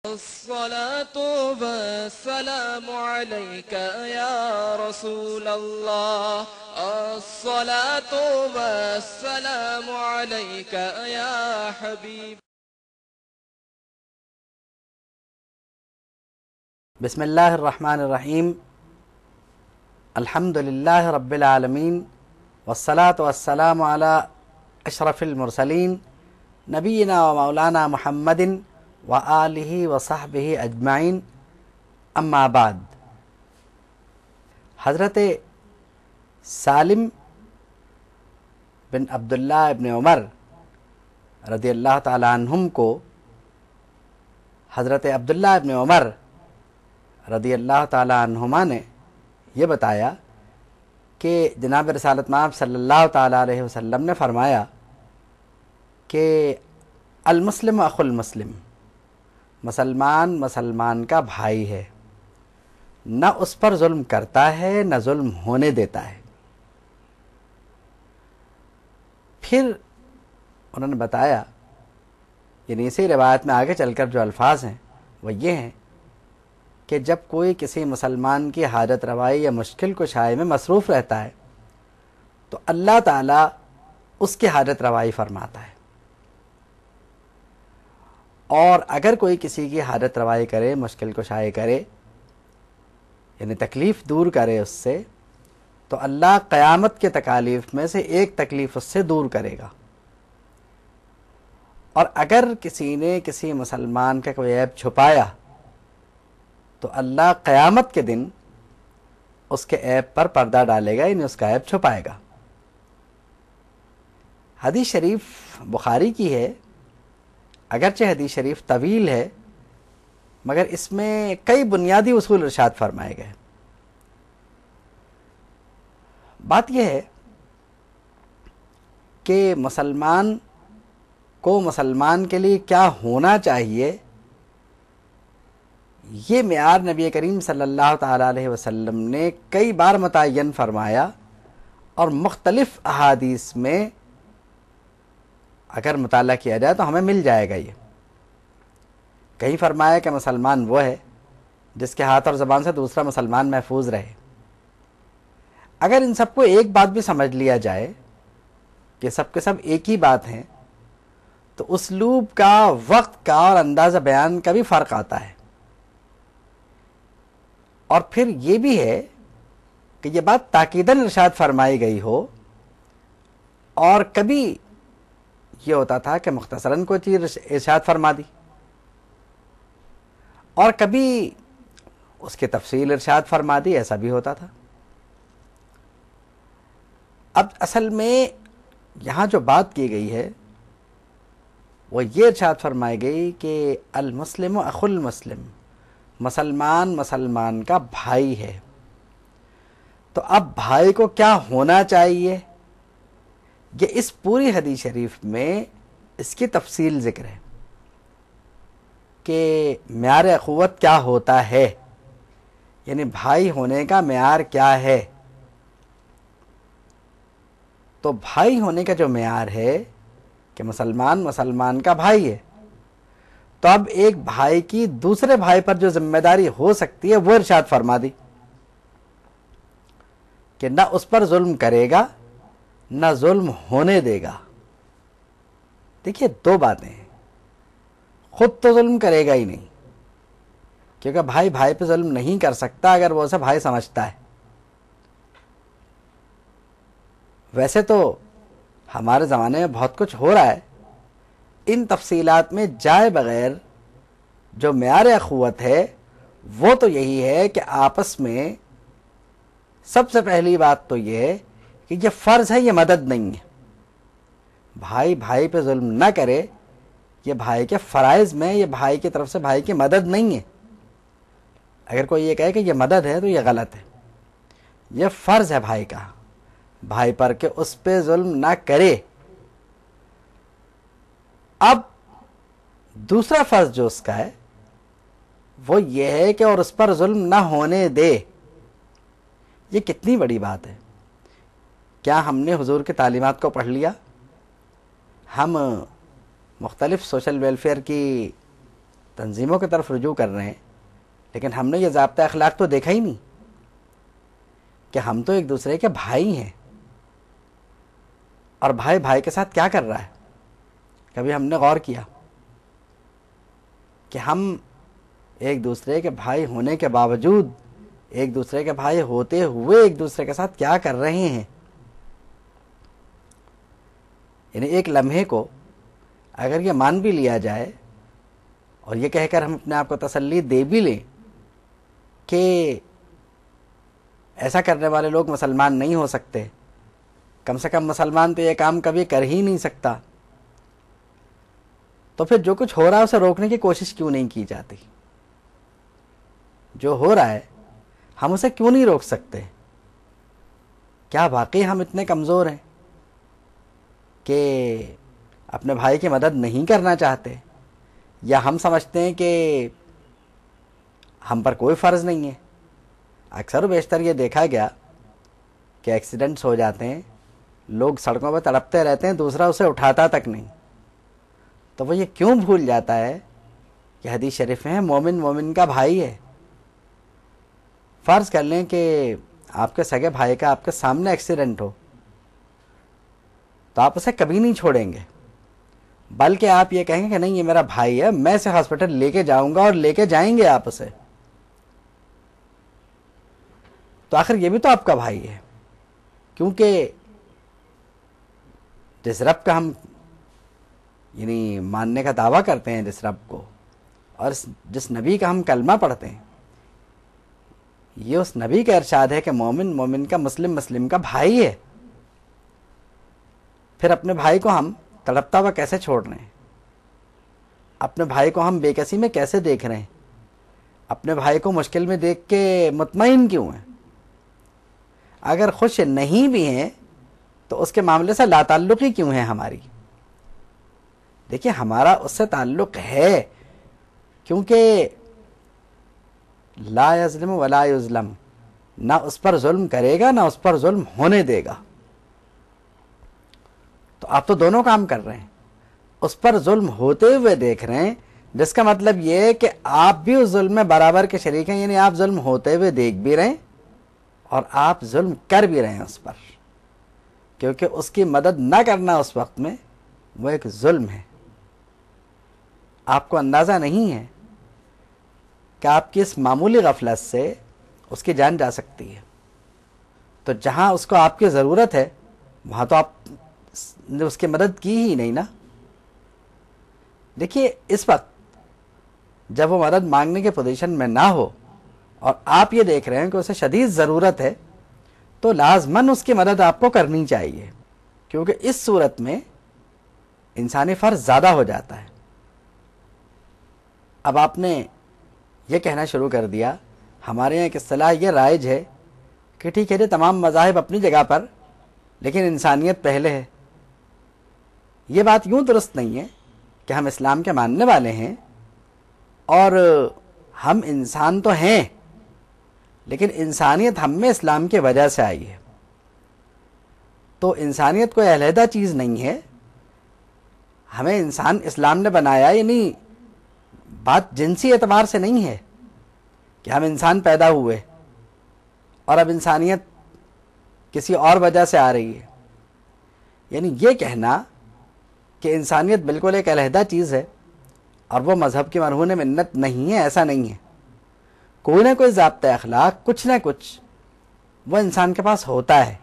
الصلاة والسلام عليك يا رسول الله. الصلاة والسلام عليك يا حبيب. بسم اللہ الرحمن الرحیم. الحمد للہ رب العالمین والصلاة والسلام علی اشرف المرسلین نبینا و مولانا محمد وآلہ وصحبہ اجمعین. اما بعد. حضرت سالم بن عبداللہ ابن عمر رضی اللہ تعالی عنہم کو حضرت عبداللہ ابن عمر رضی اللہ تعالی عنہما نے یہ بتایا کہ جناب رسالت مآب صلی اللہ تعالی علیہ وسلم نے فرمایا کہ المسلم اخو المسلم، مسلمان مسلمان کا بھائی ہے، نہ اس پر ظلم کرتا ہے نہ ظلم ہونے دیتا ہے. پھر انہوں نے بتایا، یعنی اسی روایت میں آگے چل کر جو الفاظ ہیں وہ یہ ہیں کہ جب کوئی کسی مسلمان کی حاجت روائی یا مشکل کشائی میں مصروف رہتا ہے تو اللہ تعالیٰ اس کی حاجت روائی فرماتا ہے، اور اگر کوئی کسی کی حاجت روائی کرے، مشکل کشائی کرے، یعنی تکلیف دور کرے اس سے، تو اللہ قیامت کے تکالیف میں سے ایک تکلیف اس سے دور کرے گا. اور اگر کسی نے کسی مسلمان کا کوئی عیب چھپایا تو اللہ قیامت کے دن اس کے عیب پر پردہ ڈالے گا، یعنی اس کا عیب چھپائے گا. حدیث شریف بخاری کی ہے، اگرچہ حدیث شریف طویل ہے مگر اس میں کئی بنیادی اصول ارشاد فرمائے گئے. بات یہ ہے کہ مسلمان کو مسلمان کے لیے کیا ہونا چاہیے، یہ معیار نبی کریم صلی اللہ تعالی علیہ وسلم نے کئی بار متعین فرمایا، اور مختلف احادیث میں اگر مطالعہ کیا جائے تو ہمیں مل جائے گا. یہ کہیں فرمایا کہ مسلمان وہ ہے جس کے ہاتھ اور زبان سے دوسرا مسلمان محفوظ رہے. اگر ان سب کو ایک بات بھی سمجھ لیا جائے کہ سب کے سب ایک ہی بات ہیں، تو اسلوب کا، وقت کا اور انداز بیان کا بھی فرق آتا ہے. اور پھر یہ بھی ہے کہ یہ بات تاکیداً ارشاد فرمائی گئی ہو، اور کبھی یہ ہوتا تھا کہ مختصراً کوئی چیز ارشاد فرما دی، اور کبھی اس کی تفصیل ارشاد فرما دی، ایسا بھی ہوتا تھا. اب اصل میں یہاں جو بات کی گئی ہے وہ یہ ارشاد فرمائی گئی کہ المسلم اخو المسلم، مسلمان مسلمان کا بھائی ہے. تو اب بھائی کو کیا ہونا چاہیے، یہ اس پوری حدیث شریف میں اس کی تفصیل ذکر ہے کہ معیار اخوت کیا ہوتا ہے، یعنی بھائی ہونے کا معیار کیا ہے. تو بھائی ہونے کا جو معیار ہے کہ مسلمان مسلمان کا بھائی ہے، تو اب ایک بھائی کی دوسرے بھائی پر جو ذمہ داری ہو سکتی ہے وہ ارشاد فرما دی کہ نہ اس پر ظلم کرے گا نہ ظلم ہونے دے گا. دیکھیے دو باتیں ہیں، خود تو ظلم کرے گا ہی نہیں، کیونکہ بھائی بھائی پہ ظلم نہیں کر سکتا اگر وہ اسے بھائی سمجھتا ہے. ویسے تو ہمارے زمانے میں بہت کچھ ہو رہا ہے، ان تفصیلات میں جائے بغیر جو معیار اخوت ہے وہ تو یہی ہے کہ آپس میں سب سے پہلی بات تو یہ ہے کہ یہ فرض ہے، یہ مدد نہیں ہے. بھائی بھائی پہ ظلم نہ کرے، یہ بھائی کے فرائض میں، یہ بھائی کی طرف سے بھائی کی مدد نہیں ہے. اگر کوئی یہ کہے کہ یہ مدد ہے تو یہ غلط ہے. یہ فرض ہے بھائی کا، بھائی پر کہ اس پہ ظلم نہ کرے. اب دوسرا فرض جو اس کا ہے وہ یہ ہے کہ اور اس پر ظلم نہ ہونے دے. یہ کتنی بڑی بات ہے. کیا ہم نے حضور کی تعلیمات کو پڑھ لیا؟ ہم مختلف سوشل ویلفیئر کی تنظیموں کی طرف رجوع کر رہے ہیں، لیکن ہم نے یہ ضابطہ اخلاق تو دیکھا ہی نہیں کہ ہم تو ایک دوسرے کے بھائی ہیں، اور بھائی بھائی کے ساتھ کیا کر رہا ہے؟ کبھی ہم نے غور کیا کہ ہم ایک دوسرے کے بھائی ہونے کے باوجود، ایک دوسرے کے بھائی ہوتے ہوئے ایک دوسرے کے ساتھ کیا کر رہے ہیں؟ یعنی ایک لمحے کو اگر یہ مان بھی لیا جائے اور یہ کہہ کر ہم اپنے آپ کو تسلی دے بھی لیں کہ ایسا کرنے والے لوگ مسلمان نہیں ہو سکتے، کم سے کم مسلمان تو یہ کام کبھی کر ہی نہیں سکتا، تو پھر جو کچھ ہو رہا ہے اسے روکنے کی کوشش کیوں نہیں کی جاتی؟ جو ہو رہا ہے ہم اسے کیوں نہیں روک سکتے؟ کیا واقعی ہم اتنے کمزور ہیں کہ اپنے بھائی کی مدد نہیں کرنا چاہتے، یا ہم سمجھتے ہیں کہ ہم پر کوئی فرض نہیں ہے؟ اکثر و بیشتر یہ دیکھا گیا کہ ایکسیڈنٹس ہو جاتے ہیں، لوگ سڑکوں پہ تڑپتے رہتے ہیں، دوسرا اسے اٹھاتا تک نہیں، تو وہ یہ کیوں بھول جاتا ہے کہ حدیث شریف میں مومن مومن کا بھائی ہے۔ فرض کر لیں کہ آپ کے سگے بھائی کا آپ کے سامنے ایکسیڈنٹ ہو، تو آپ اسے کبھی نہیں چھوڑیں گے، بلکہ آپ یہ کہیں گے کہ نہیں یہ میرا بھائی ہے، میں اسے ہاسپٹل لے کے جاؤں گا، اور لے کے جائیں گے آپ اسے۔ تو آخر یہ بھی تو آپ کا بھائی ہے، کیونکہ جس رب کا ہم یعنی ماننے کا دعویٰ کرتے ہیں، جس رب کو، اور جس نبی کا ہم کلمہ پڑھتے ہیں، یہ اس نبی کا ارشاد ہے کہ مومن مومن کا، مسلم مسلم کا بھائی ہے۔ پھر اپنے بھائی کو ہم تڑپتا ہوا کیسے چھوڑ رہے ہیں؟ اپنے بھائی کو ہم بے کسی میں کیسے دیکھ رہے ہیں؟ اپنے بھائی کو مشکل میں دیکھ کے مطمئن کیوں ہیں؟ اگر خوش نہیں بھی ہیں تو اس کے معاملے سے لا تعلقی کیوں ہے ہماری؟ دیکھیے ہمارا اس سے تعلق ہے، کیونکہ لا یظلم ولا یظلم، نہ اس پر ظلم کرے گا نہ اس پر ظلم ہونے دے گا۔ تو آپ تو دونوں کام کر رہے ہیں، اس پر ظلم ہوتے ہوئے دیکھ رہے ہیں، جس کا مطلب یہ ہے کہ آپ بھی اس ظلم میں برابر کے شریک ہیں، یعنی آپ ظلم ہوتے ہوئے دیکھ بھی رہے ہیں اور آپ ظلم کر بھی رہے ہیں اس پر، کیونکہ اس کی مدد نہ کرنا اس وقت میں وہ ایک ظلم ہے۔ آپ کو اندازہ نہیں ہے کہ آپ کی اس معمولی غفلت سے اس کی جان جا سکتی ہے، تو جہاں اس کو آپ کی ضرورت ہے وہاں تو آپ نے اس کی مدد کی ہی نہیں نا۔ دیکھیے اس وقت جب وہ مدد مانگنے کے پوزیشن میں نہ ہو اور آپ یہ دیکھ رہے ہیں کہ اسے شدید ضرورت ہے، تو لازماً اس کی مدد آپ کو کرنی چاہیے، کیونکہ اس صورت میں انسانی فرض زیادہ ہو جاتا ہے۔ اب آپ نے یہ کہنا شروع کر دیا، ہمارے یہاں ایک اصطلاح یہ رائج ہے کہ ٹھیک ہے جی تمام مذاہب اپنی جگہ پر، لیکن انسانیت پہلے ہے۔ یہ بات یوں درست نہیں ہے کہ ہم اسلام کے ماننے والے ہیں اور ہم انسان تو ہیں، لیکن انسانیت ہم میں اسلام کی وجہ سے آئی ہے۔ تو انسانیت کوئی علیحدہ چیز نہیں ہے، ہمیں انسان اسلام نے بنایا، یعنی بات جنسی اعتبار سے نہیں ہے کہ ہم انسان پیدا ہوئے اور اب انسانیت کسی اور وجہ سے آ رہی ہے۔ یعنی یہ کہنا کہ انسانیت بالکل ایک علیحدہ چیز ہے اور وہ مذہب کی مرہون منت نہیں ہے، ایسا نہیں ہے۔ کوئی نہ کوئی ضابطۂ اخلاق، کچھ نہ کچھ وہ انسان کے پاس ہوتا ہے،